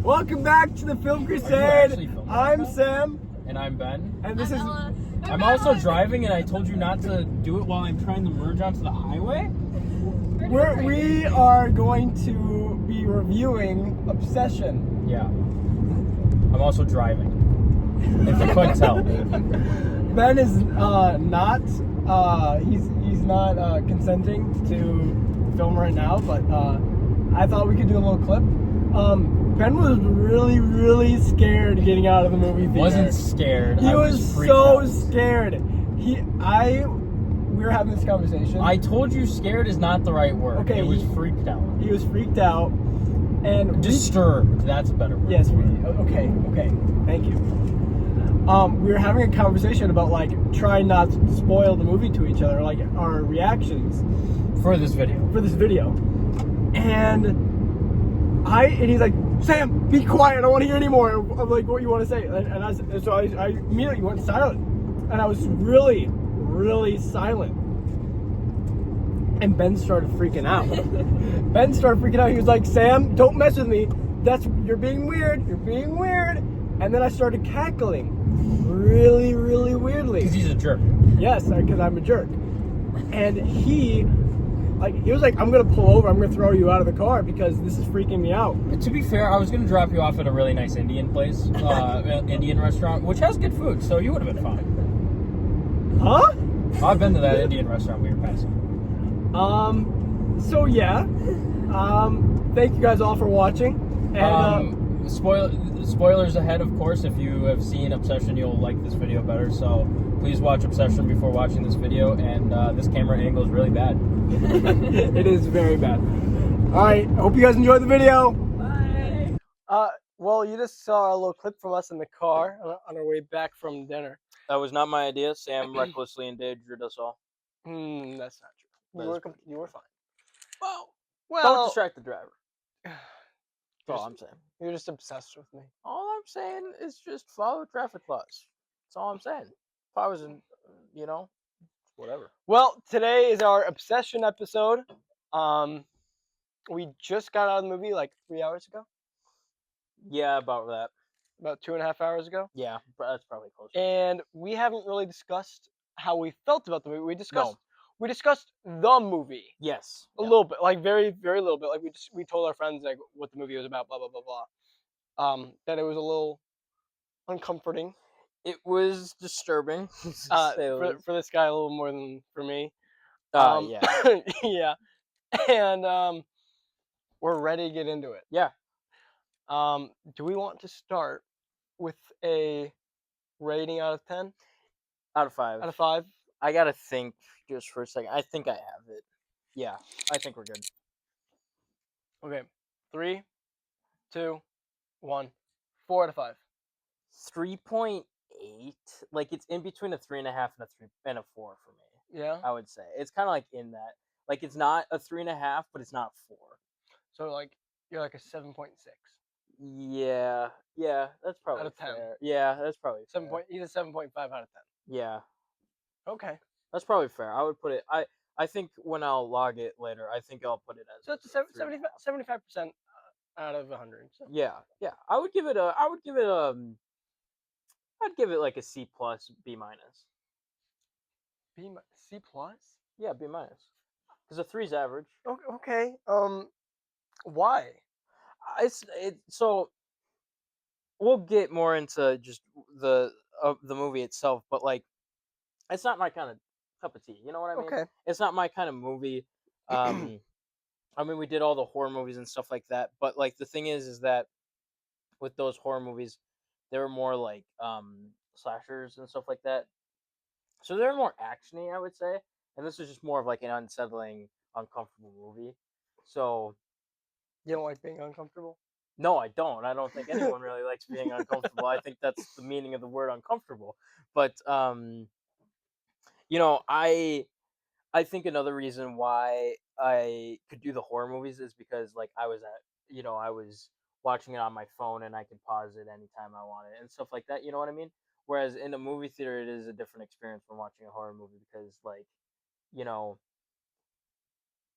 Welcome back to the Film Crusade. I'm Sam. And I'm Ben. And this is Ella. I'm also driving, and I told you not to do it while I'm trying to merge onto the highway. we are going to be reviewing Obsession. Yeah. I'm also driving. If you couldn't tell. Ben is not he's not consenting to film right now, but I thought we could do a little clip. Ben was really scared getting out of the movie theater. Wasn't scared. He I was freaked so out. scared. We were having this conversation. I told you scared is not the right word. Okay, It was freaked out. He was freaked out, and Disturbed. That's a better word. Yes. Okay. Thank you. We were having a conversation about like trying not to spoil the movie to each other, like our reactions For this video. and he's like, Sam, be quiet. I don't want to hear anymore of like what you want to say. So I immediately went silent, and I was really silent. And Ben started freaking out. He was like, Sam, don't mess with me. You're being weird. And then I started cackling really weirdly. Because he's a jerk. Yes, because I'm a jerk. And he was like, I'm going to pull over. I'm going to throw you out of the car because this is freaking me out. To be fair, I was going to drop you off at a really nice Indian place, Indian restaurant, which has good food, so you would have been fine. Huh? I've been to that Indian restaurant we were passing. So yeah. Thank you guys all for watching. And Spoilers ahead, of course. If you have seen Obsession, you'll like this video better. So please watch Obsession before watching this video. And this camera angle is really bad. it is very bad. All right. I hope you guys enjoyed the video. Bye. Well, you just saw a little clip from us in the car on our way back from dinner. That was not my idea. Sam recklessly endangered us all. That's not true. You were fine. Well, don't distract the driver. That's all I'm saying. You're just obsessed with me. All I'm saying is just follow traffic laws. That's all I'm saying. If I was in, whatever. Well, today is our Obsession episode. We just got out of the movie like 3 hours ago. Yeah, about that. About 2.5 hours ago. Yeah, that's probably close. And we haven't really discussed how we felt about the movie. We discussed the movie. Yes. A little bit, like very little bit. Like we told our friends like what the movie was about, blah blah blah blah. That it was a little uncomforting. It was disturbing. For this guy a little more than for me. Yeah. Yeah. And we're ready to get into it. Yeah. Do we want to start with a rating out of 10? Out of 5. Out of 5? I gotta think just for a second. I think I have it. Yeah, I think we're good. Okay. 3, 2, 1. 4 out of 5. 3.8. Like it's in between a 3.5 and a 4 for me. Yeah. I would say it's kind of like in that. Like it's not a 3.5, but it's not 4. So like you're like a 7.6. Yeah, that's probably out of 10. fair. Yeah, that's probably 7. fair. He's a 7.5 out of 10. Yeah, Okay. that's probably fair. I would put it. I think when I'll log it later, I think I'll put it as. So it's a 75% out of 100. So. Yeah. I would give it I'd give it like a C plus, B minus. C plus? Yeah, B minus. Because a 3's average. Okay. Why? So we'll get more into just the movie itself, but like it's not my kind of cup of tea. You know what I mean? Okay. It's not my kind of movie. I mean, we did all the horror movies and stuff like that, but like the thing is that with those horror movies, they were more like slashers and stuff like that. So they're more actiony, I would say, and this is just more of like an unsettling, uncomfortable movie. So you don't like being uncomfortable? No, I don't. I don't think anyone really likes being uncomfortable. I think that's the meaning of the word uncomfortable. But I think another reason why I could do the horror movies is because like I was watching it on my phone and I could pause it anytime I wanted and stuff like that. You know what I mean? Whereas in a movie theater, it is a different experience from watching a horror movie because like,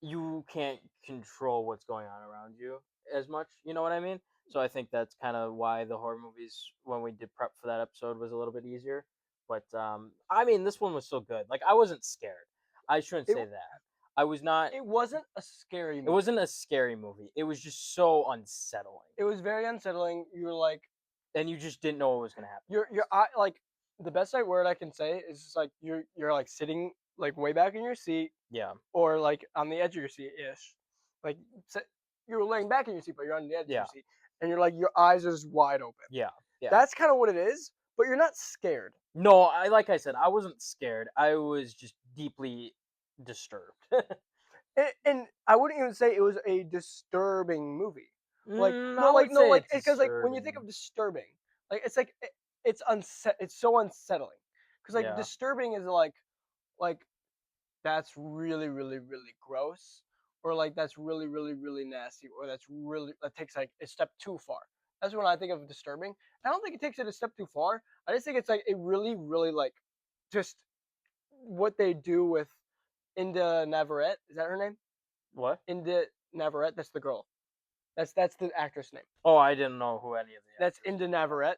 you can't control what's going on around you as much. You know what I mean? So I think that's kind of why the horror movies, when we did prep for that episode, was a little bit easier. But I mean, this one was still good. Like I wasn't scared. I shouldn't It say that. I was not. it wasn't a scary It movie. wasn't a scary movie. It was just so unsettling, It was very unsettling. You were like, and you just didn't know what was gonna happen. your eye, like the best word I can say is just like you're like sitting like way back in your seat Yeah, or like on the edge of your seat ish, like you're laying back in your seat but you're on the edge of yeah, your seat and you're like your eyes are just wide open. yeah, yeah. That's kind of what it is, but you're not scared. No, like I said, I wasn't scared. I was just deeply disturbed. And I wouldn't even say it was a disturbing movie. Like I no, like would no, say like it's because like when you think disturbing. of disturbing, like it's so unsettling. Because like Yeah. disturbing is like that's really really really gross, or like that's really really really nasty, or that takes like a step too far. That's when I think of disturbing. I don't think it takes it a step too far. I just think it's like a really really like just what they do with Inda Navarette. Is that her name? What? Inda Navarette. That's the girl. That's the actress name. Oh, I didn't know who any of the That's actors Inda were.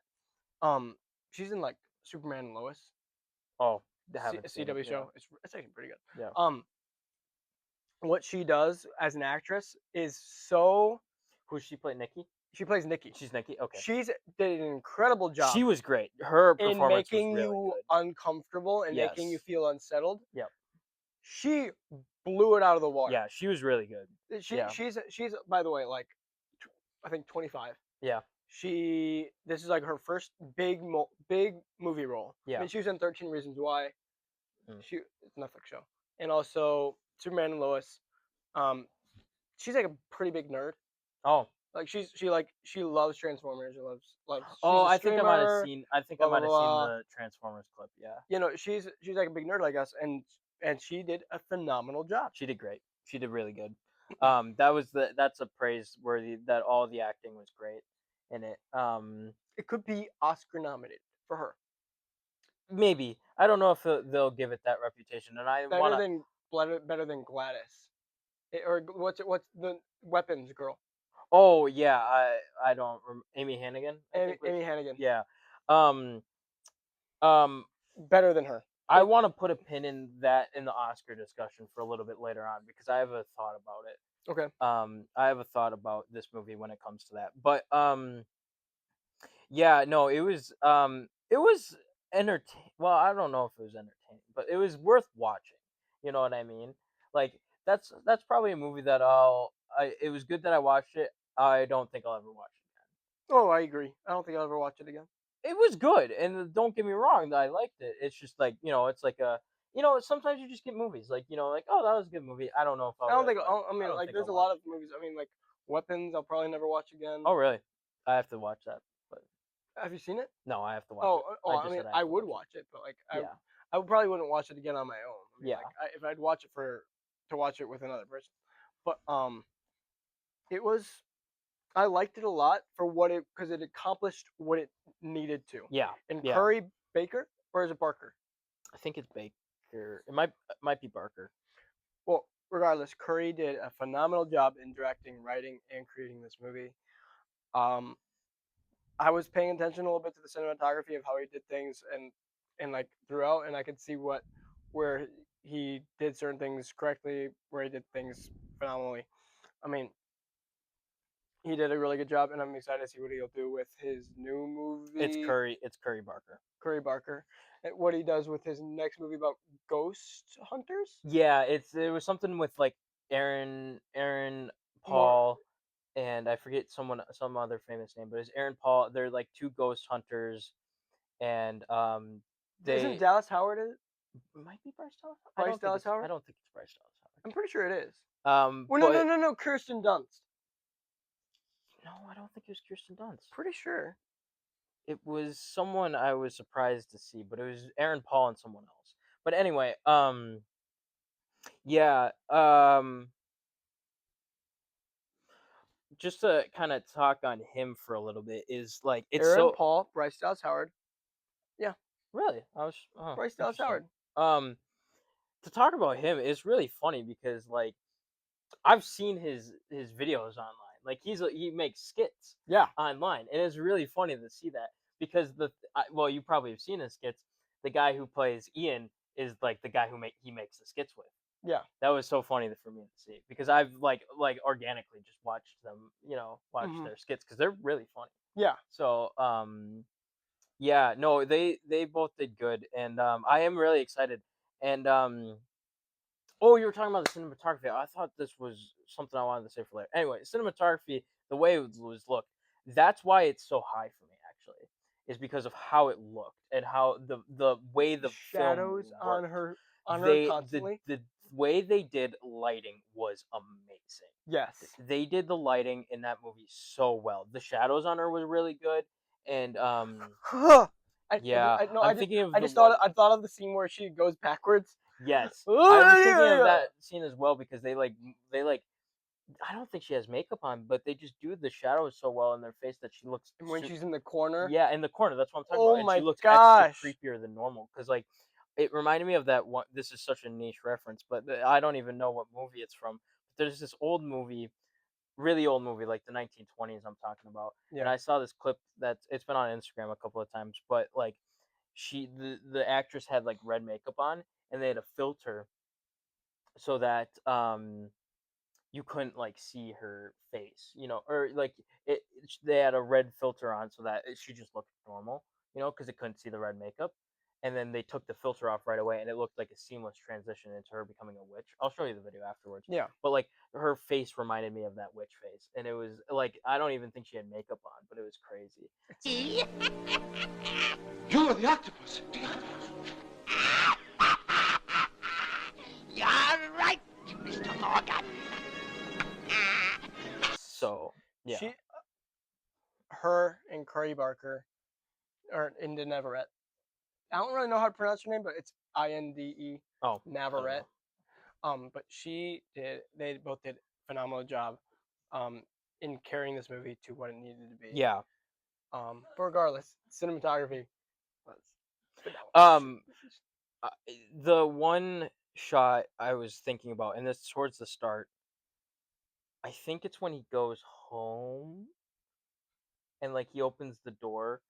Navarette. She's in like Superman and Lois, Oh, I haven't a seen it. CW Yeah, show. It's actually pretty good. yeah. What she does as an actress is so. Who she play? Nikki. She plays Nikki. She's Nikki. Okay. She's did an incredible job She was great. Her in performance was making really you good. uncomfortable and making you Yes. feel unsettled. Yep. She blew it out of the water. Yeah, she was really good. Yeah. She's by the way like I think 25. Yeah. This is like her first big movie role. I Yeah. mean, she was in 13 Reasons Why. Mm. It's a Netflix show, and also Superman and Lois. Um, she's like a pretty big nerd. Oh. Like she loves Transformers. She loves. She's Oh, a I think I might have streamer. seen. I think I Blah blah might have seen blah. the Transformers clip. Yeah. You know, she's like a big nerd like us, and she did a phenomenal job. She did great. She did really good. That's a praiseworthy that all the acting was great in it. It could be Oscar nominated for her. Maybe I don't know if they'll give it that reputation, and I Better wanna. than better than Gladys. Or what's the weapons girl? Oh yeah, I don't Amy Hannigan. I think was Amy Hannigan. yeah. Um um Better than her. I want to put a pin in that in the Oscar discussion for a little bit later on because I have a thought about it. Okay. I have a thought about this movie when it comes to that. But yeah, no, it was entertain. Well, I don't know if it was entertaining, but it was worth watching. You know what I mean? Like that's probably a movie that it was good that I watched it. I don't think I'll ever watch it again. Oh, I agree. I don't think I'll ever watch it again. It was good, and don't get me wrong, I liked it. It's just like it's like a sometimes you just get movies like like oh that was a good movie. I don't know if I'll I don't really think. watch. I I mean, don't like, think there's I'll a watch lot of it again. movies. I mean, like Weapons. I'll probably never watch again. Oh really? I have to watch that, but Have you seen it? no, I have to watch it. Oh. I I just mean, said I I have to would watch it. watch it, but like, Yeah, I probably wouldn't watch it again on my own. I mean, yeah, like, if I'd watch it to watch it with another person, but it was. I liked it a lot for what it because it accomplished what it needed to. yeah, And yeah. Curry Baker, or is it Barker? I think it's Baker. It might be Barker. Well, regardless, Curry did a phenomenal job in directing, writing, and creating this movie. Um, I was paying attention a little bit to the cinematography of how he did things and like throughout, and I could see where he did certain things correctly, where he did things phenomenally. I mean, he did a really good job, and I'm excited to see what he'll do with his new It's movie, Curry. It's Curry Barker. Curry Barker, and what he does with his next movie about ghost hunters. Yeah, it was something with like Aaron More Paul, and I forget some other famous name, but it's Aaron Paul. They're like two ghost hunters, and isn't they Dallas Howard in it? might be Bryce Dallas. Bryce Dallas I Howard? don't think it's Bryce Dallas I'm pretty sure it is. Howard. Well, But no, Kirsten Dunst. no, I don't think it was Kirsten Dunst. Pretty sure. It was someone I was surprised to see, but it was Aaron Paul and someone else. But anyway, yeah, just to kind of talk on him for a little bit is like it's Aaron so Paul, Bryce Dallas Howard. Yeah, really Bryce Dallas interesting. Howard. To talk about him, it's really funny because like I've seen his videos online. Like he makes skits Yeah. online, and it's really funny to see that because well, you probably have seen his skits. The guy who plays Ian is like the guy he makes the skits with. Yeah. That was so funny for me to see because I've like organically just watched them, watch Hmm. their skits because they're really funny. Yeah. So yeah, no, they both did good, and I am really excited. And oh, you were talking about the cinematography. I thought this was something I wanted to say for later. Anyway, cinematography, the way it was looked, that's why it's so high for me. Actually, is because of how it looked and how the way The the film shadows worked. on her They constantly. the way they did lighting was amazing. Yes. They did the lighting in that movie so well. The shadows on her was really good, and yeah, I no, I'm thinking of I the just thought one. I thought of the scene where she goes backwards. Yes, I was thinking of Yeah. that scene as well because they I don't think she has makeup on, but they just do the shadows so well in their face that she looks And when she's in the corner. yeah, in the corner. That's what I'm talking Oh about, and she my looks extra gosh. creepier than normal because like it reminded me of that one. This is such a niche reference, but I don't even know what movie it's from. There's this old movie, really old movie, like the 1920s. I'm talking about, and Yeah. I saw this clip that it's been on Instagram a couple of times, but like the actress had like red makeup on, and they had a filter so that you couldn't like see her face, or like they had a red filter on so that she just looked normal, because it couldn't see the red makeup. And then they took the filter off right away, and it looked like a seamless transition into her becoming a witch. I'll show you the video afterwards. Yeah. But like her face reminded me of that witch face, and it was like I don't even think she had makeup on, but it was crazy. You're the octopus. The octopus. You're right, Mr. Morgan. So yeah. She, her, and Curry Barker, or Inde Navarette. I don't really know how to pronounce her name, but it's Inde Oh, I don't Navarette. know. But they both did a phenomenal job, in carrying this movie to what it needed to be. Yeah. But regardless, cinematography was phenomenal. Um, uh, the one shot I was thinking about, and this towards the start, I think it's when he goes home and like he opens the door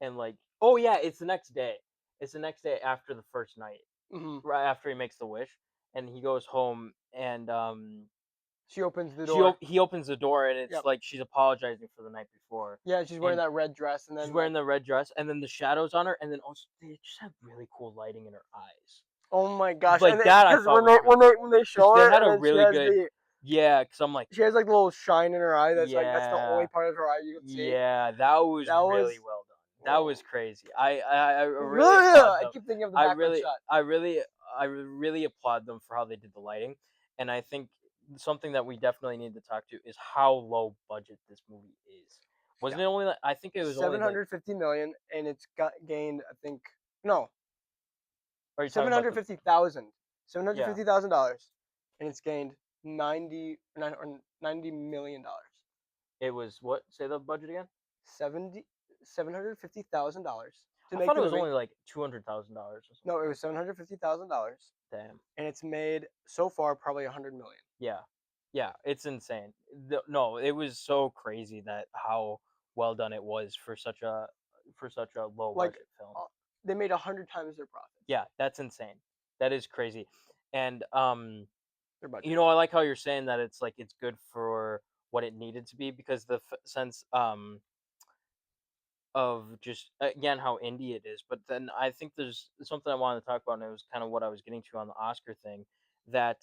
and like oh yeah, it's the next day. It's the next day after the first night, Hmm. right after he makes the wish, and he goes home and She opens the door. he opens the door and it's Yep. like she's apologizing for the night before. Yeah, she's wearing And that red dress, and she's then wearing the red dress, and then the shadows on her, and then also they just have really cool lighting in her eyes. oh my gosh! And Like that, I because thought was really when they because show they her, had and a then really good yeah. Because I'm like she has like a little shine in her eye. That's the only yeah. part of her eye you can see. Yeah, that was That really was well done. That was whoa. crazy. I really applaud I them. keep thinking of the I backward really shot. I really I really applaud them for how they did the lighting. And I think something that we definitely need to talk to is how low budget this movie is. Yeah, Wasn't it only like I think it was only like 750 million, and it's got gained. I think no, are you talking seven about hundred the fifty thousand, seven hundred yeah. fifty thousand dollars, and it's gained 90 million dollars. It was what? Say the budget again? 750,000 dollars to I make thought the it was movie. only like $200,000 or No, it something. was $750,000, Damn. and it's made so far probably 100 million. Yeah. Yeah, it's insane. No, it was so crazy that how well done it was for such a low Like budget film. they made 100 times their profits. Yeah, that's insane. That is crazy. And Their budget. I like how you're saying that it's like it's good for what it needed to be because the sense of just again how indie it is. But then I think there's something I wanted to talk about, and it was kind of what I was getting to on the Oscar thing that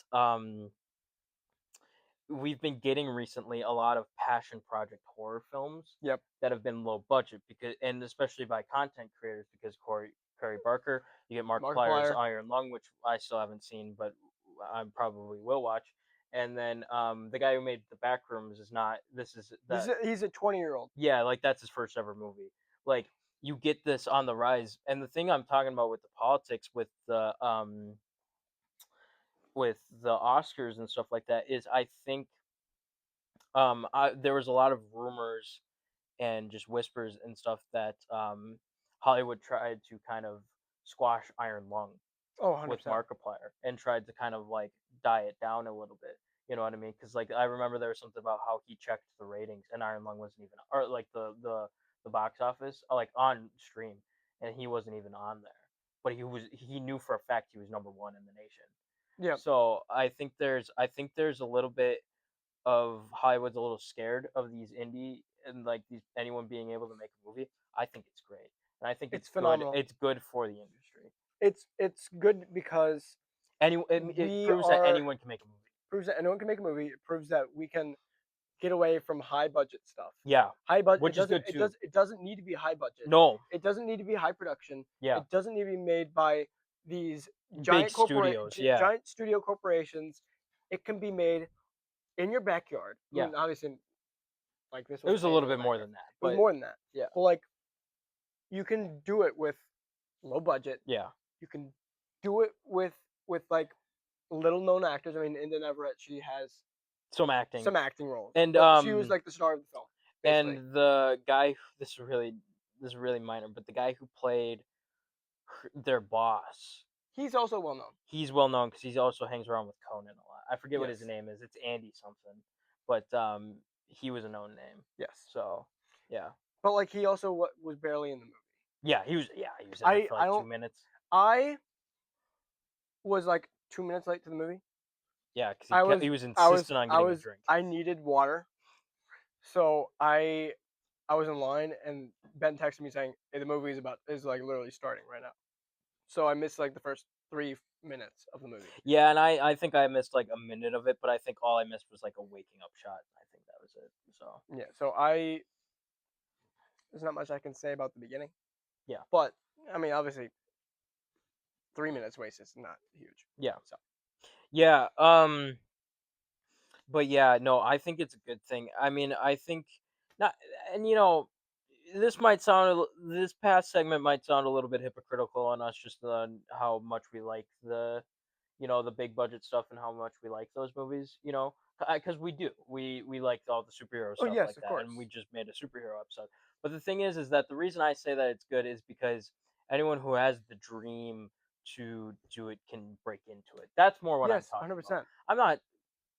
we've been getting recently a lot of passion project horror films Yep. that have been low budget because and especially by content creators because Curry Barker, you get Markiplier's Markiplier. Iron Lung, which I still haven't seen, but I probably will watch. And then the guy who made the Backrooms is not. This is that. He's a 20-year-old. Yeah, like that's his first ever movie. Like you get this on the rise, and the thing I'm talking about with the politics with the Oscars and stuff like that is I think there was a lot of rumors and just whispers and stuff that Hollywood tried to kind of squash Iron Lung Oh, with 100%. Markiplier and tried to kind of like die it down a little bit. You know what I mean? Because like I remember there was something about how he checked the ratings, and Iron Lung wasn't even, or like the box office, like on stream, and he wasn't even on there. But he knew for a fact he was #1 in the nation. Yeah. So I think there's a little bit of Hollywood's a little scared of these indie and like these anyone being able to make a movie. I think it's great, and I think It's it's phenomenal. good. It's good for the industry. It's good because It we proves that are anyone can make a movie. proves that anyone can make a movie. It proves that we can get away from high budget stuff. Yeah, High budget. which is good too. It doesn't need to be high budget. No, It doesn't need to be high production. yeah, It doesn't need to be made by these big studios. Yeah, giant studio corporations. It can be made in your backyard. I yeah. mean, obviously, like this It was a made little in the bit more backyard. than that, It was but more than that. yeah, But like, you can do it with low budget. yeah. You can do it with like little known actors. I mean, Inda Everett, she has Some acting. some acting roles, And but she was like the star of the film. Basically. and the guy this is really minor, but the guy who played their boss, He's also well known. he's well known because he also hangs around with Conan a lot. I forget what his Yes. name is. It's Andy something, but he was a known name. Yes, So yeah, but like he also was barely in the movie. yeah, he was in it for I like 2 don't. minutes. I was like 2 minutes late to the movie. Yeah, because I was he was insistent on getting a drink. I needed water, so I was in line, and Ben texted me saying, "Hey, the movie is like literally starting right now." So I missed like the first 3 minutes of the movie. Yeah, and I think I missed like a minute of it, but I think all I missed was like a waking up shot. I think that was it. So Yeah, so there's not much I can say about the beginning. Yeah. But I mean, obviously, 3 minutes wasted is not huge. yeah, So yeah. But yeah, no, I think it's a good thing. I mean, I think not, and this past segment might sound a little bit hypocritical on us, just on how much we like the big budget stuff and how much we like those movies. Because we like all the superhero stuff yes, like of that, course. and we just made a superhero episode. But the thing is that the reason I say that it's good is because anyone who has the dream to do it can break into it. That's more what I'm yes, talking 100%. about. I'm not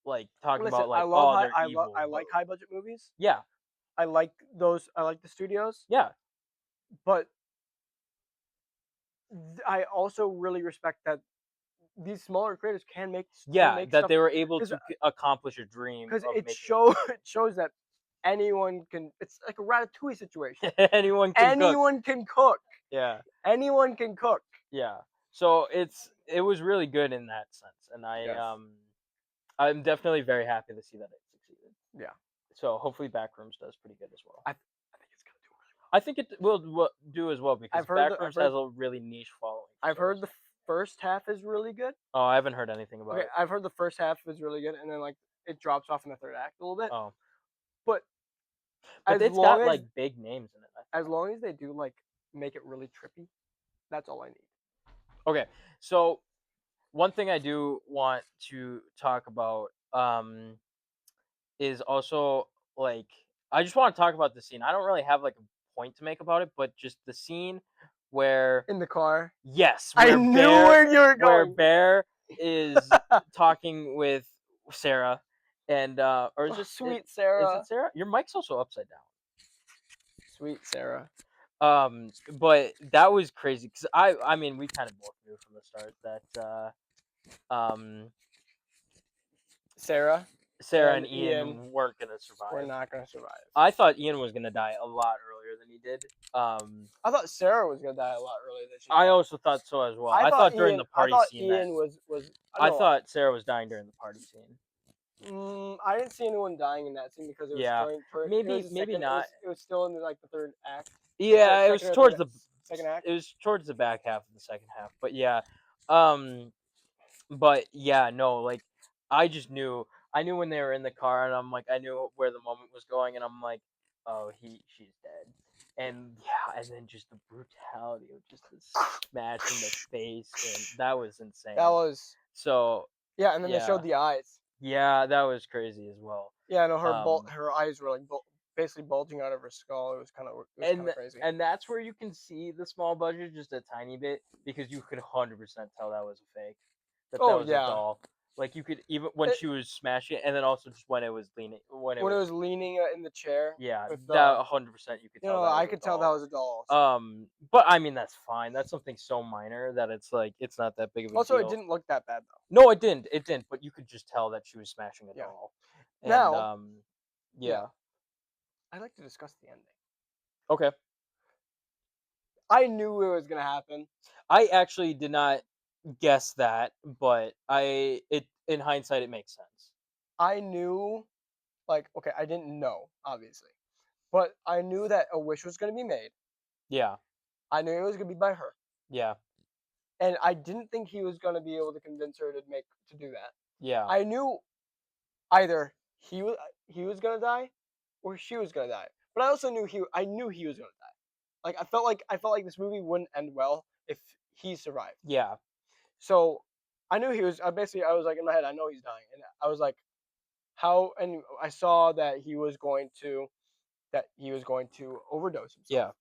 like talking Listen, about like, I love oh, they're evil. I like high budget movies. Yeah, I like those. I like the studios, yeah, but I also really respect that these smaller creators can make that stuff, they were able 'cause- to accomplish a dream because of it making shows that anyone can. It's like a Ratatouille situation. anyone can cook. Anyone can cook. Yeah, Anyone can cook. yeah. So it was really good in that sense, and Yes. I'm definitely very happy to see that it succeeded. Yeah. So hopefully Backrooms does pretty good as well. I think it's gonna do really well. I think it will do as well because I've heard Backrooms has a really niche following. I've heard the first half is really good. Oh, I haven't heard anything about Okay, it. I've heard the first half is really good, and then like it drops off in the third act a little bit. Oh, But but as it's long got as like big names in it. as long as they do like make it really trippy, that's all I need. Okay, so one thing I do want to talk about is also like I just want to talk about the scene. I don't really have like a point to make about it, but just the scene where In the car. yes, I where knew Bear, where you were where going. Bear is talking with Sarah and or is Oh, it sweet Is Sarah. it Sarah? Your mic's also upside down. Sweet Sarah. But that was crazy because I mean we kind of both knew from the start that Sarah Sarah and and Ian weren't gonna survive. We're not gonna survive. I thought Ian was gonna die a lot earlier than he did. I thought Sarah was gonna die a lot earlier than she did. I also thought so as well. I thought during the party scene Ian was I thought Sarah was dying during the party scene. I didn't see anyone dying in that scene because it was Yeah. Maybe- it was the maybe second- not. It was still in the third act. Yeah, it was Second or towards third- the second act. It was towards the back half of the second half. But yeah. But yeah, no, like I just knew when they were in the car and I'm like I knew where the moment was going and I'm like, oh she's dead. And yeah, and then just the brutality of just the smash in the face and that was insane. That was So yeah, and then they yeah. showed the eyes. Yeah, that was crazy as well. Yeah, no, her eyes were like basically bulging out of her skull. It was kind of crazy. And that's where you can see the small budget just a tiny bit because you could 100% tell that was a fake. That was a doll. Like you could even when she was smashing it, and then also just when it was leaning, when it was leaning in the chair. yeah, with that the, 100% you could you tell know, that was I a could tell that doll. was a doll. Also, But I mean that's fine. That's something so minor that it's like it's not that big of a also it deal. didn't look that bad though. No, it didn't. It didn't. But you could just tell that she was smashing a Yeah. doll. And Now, yeah. I'd like to discuss the ending. Okay. I knew it was gonna happen. I actually did not guess that, but in hindsight it makes sense. I knew, like, okay, I didn't know obviously, but I knew that a wish was gonna be made. Yeah. I knew it was gonna be by her, Yeah. and I didn't think he was gonna be able to convince her to do that. Yeah. I knew either he was gonna die, or she was gonna die. But I also knew I knew he was gonna die. Like I felt like this movie wouldn't end well if he survived. Yeah. So I knew he was. I was like in my head, I know he's dying, and I was like, how? And I saw that he was going to overdose himself. Yeah.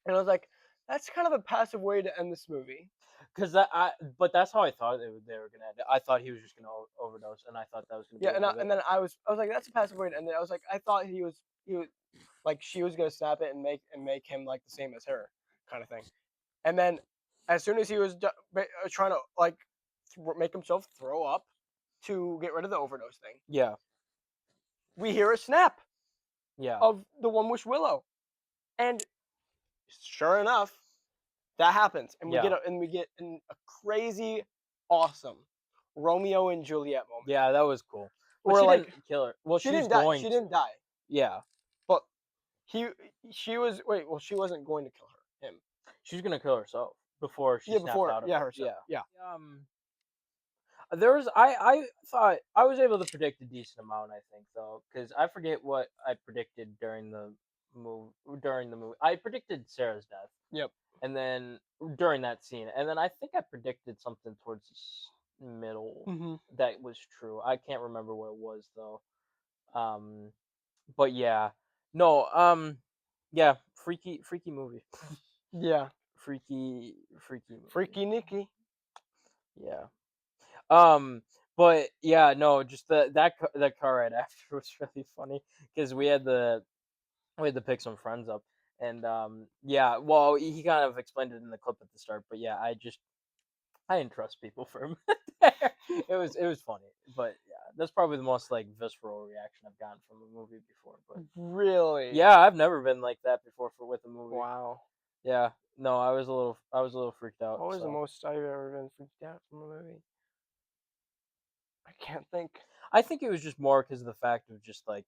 And I was like, that's kind of a passive way to end this movie. But that's how I thought they were gonna end it. I thought he was just gonna overdose, and I thought that was gonna be Yeah, the end of it. and then I was like, that's a passive way to end it. I was like, I thought he was like she was gonna snap it and make him like the same as her, kind of thing. And then as soon as he was trying to like make himself throw up to get rid of the overdose thing, Yeah. we hear a snap Yeah. of the One Wish Willow, and sure enough, that happens, and Yeah. we get a crazy, awesome Romeo and Juliet moment. Yeah, that was cool. But Where she like didn't kill her. Well, she she was didn't die. going She to. didn't die, Yeah. but he she was wait. Well, she wasn't going to kill him. She was gonna kill herself before she Yeah, snapped before out of yeah it. herself. Yeah. Yeah. There was I thought I was able to predict a decent amount. I think though, because I forget what I predicted during the move during the movie. I predicted Sarah's death, Yep. and then during that scene, and then I think I predicted something towards the middle Mm-hmm. that was true. I can't remember what it was though. Um, but yeah, no. Yeah, freaky movie. Yeah. Freaky movie. Freaky Nikki. Yeah. But yeah, no, just that car ride after was really funny because we had to pick some friends up, and yeah, well, he kind of explained it in the clip at the start, but yeah, I didn't trust people for a minute there. It was funny, but yeah, that's probably the most like visceral reaction I've gotten from a movie before. But Really? yeah, I've never been like that before with a movie. Wow. Yeah, no, I was a little freaked out. What was the So. most I've ever been freaked out from a movie? I can't think. I think it was just more because of the fact of just like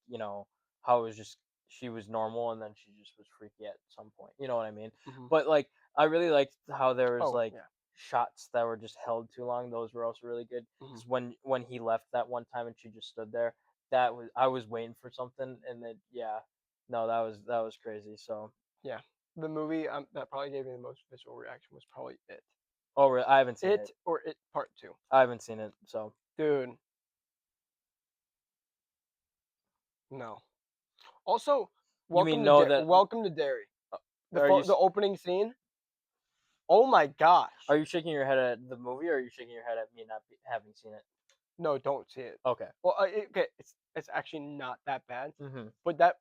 how it was just she was normal and then she just was freaky at some point. You know what I mean? Mhm. But like I really liked how there was Oh, like yeah. shots that were just held too long. Those were also really good. Mhm. 'Cause when he left that one time and she just stood there, that was I was waiting for something and then yeah, no, that was crazy. So Yeah. The movie that probably gave me the most visceral reaction was probably It. oh really? I haven't seen it. It or It Part 2. I haven't seen it. So Dude. No. Also, you mean know that? Welcome to Derry. Are you The opening scene. Oh my gosh. are you shaking your head at the movie or are you shaking your head at me not having seen it? No, don't see it. Okay. Well, okay, it's actually not that bad. Mm-hmm. But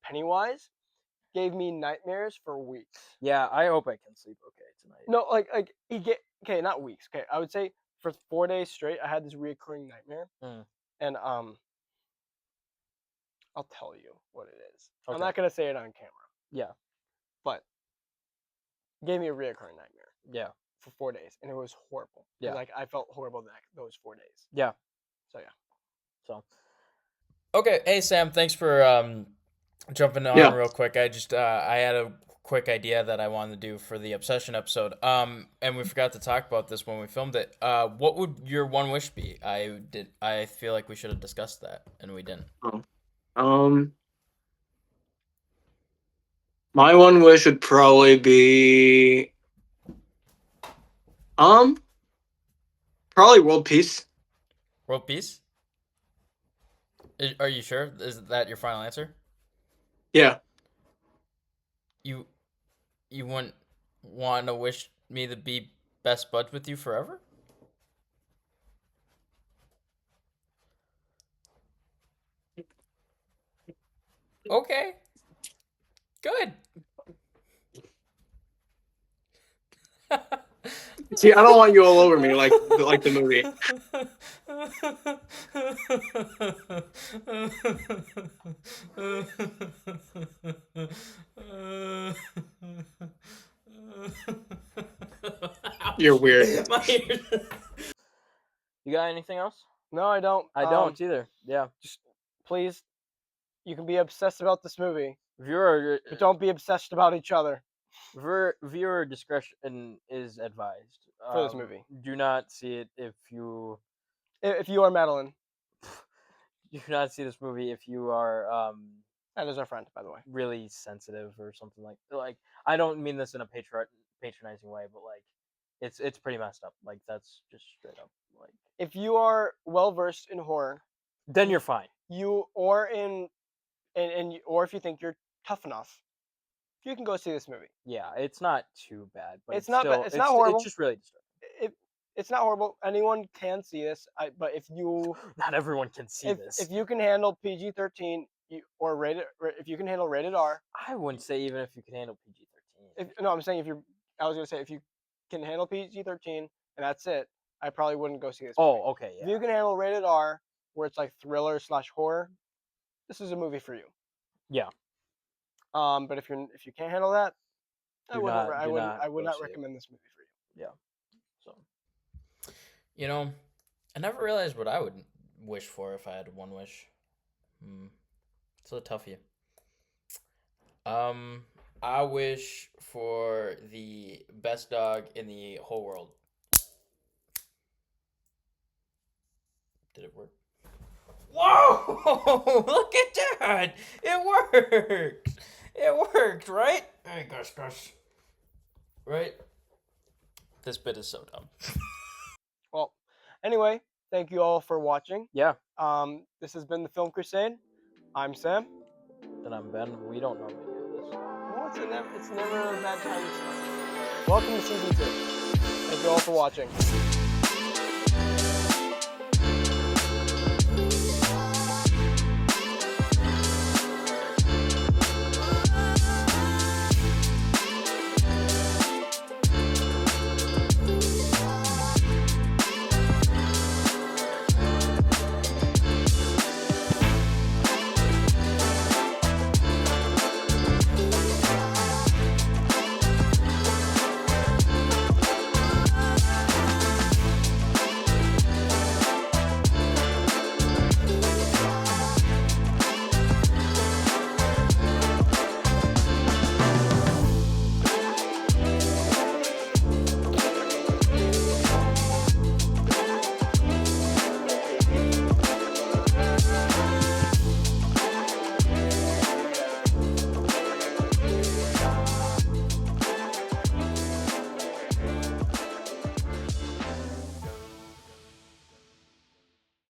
Pennywise gave me nightmares for weeks. Yeah, I hope I can sleep okay tonight. No, he get okay, not weeks. Okay, I would say for 4 days straight, I had this reoccurring nightmare, Mm. and I'll tell you what it is. Okay. I'm not gonna say it on camera, Yeah. but it gave me a reoccurring nightmare Yeah. for 4 days, and it was horrible. Yeah. Like I felt horrible those 4 days. Yeah. So yeah. So. Okay. Hey Sam, thanks for jumping on Yeah. real quick. I just I had a quick idea that I wanted to do for the Obsession episode. And we forgot to talk about this when we filmed it. What would your one wish be? I feel like we should have discussed that and we didn't. My one wish would probably be probably world peace. World peace? Are you sure? Is that your final answer? Yeah. You wouldn't want to wish me to be best buds with you forever? Okay. Good. See, I don't want you all over me like the movie. You're weird. My ears. You got anything else? No, I don't. I don't either. Yeah. Please, you can be obsessed about this movie, Viewer, but don't be obsessed about each other. viewer discretion is advised For this movie. Do not see it if you If you are Madeline, do not see this movie if you are that is our friend, by the way. really sensitive or something like. I don't mean this in a patronizing way, but like it's pretty messed up. Like that's just straight up like. If you are well versed in horror, Then you're fine. you or or if you think you're tough enough, you can go see this movie. Yeah, it's not too bad, but It's not still, bad. It's not horrible. It's just really disturbing. It's not horrible. Anyone can see this. But if you Not everyone can see this. if you can handle PG-13 or if you can handle rated R. I wouldn't say even if you can handle PG-13. I'm saying I was gonna say if you can handle PG-13 and that's it, I probably wouldn't go see this movie. Oh, okay, yeah. If you can handle rated R, where it's like thriller / horror, this is a movie for you. Yeah. But if you can't handle that, I would not go see recommend this movie for you. Yeah. So. You know, I never realized what I would wish for if I had one wish. It's a toughie. I wish for the best dog in the whole world. Did it work? Whoa! Look at that! It worked! It worked, right? Hey, Gus. Right? This bit is so dumb. Well, anyway, thank you all for watching. Yeah. This has been the Film Crusade. I'm Sam. And I'm Ben. We don't normally do this. Well, it's never a bad time to start. Welcome to season 2. Thank you all for watching.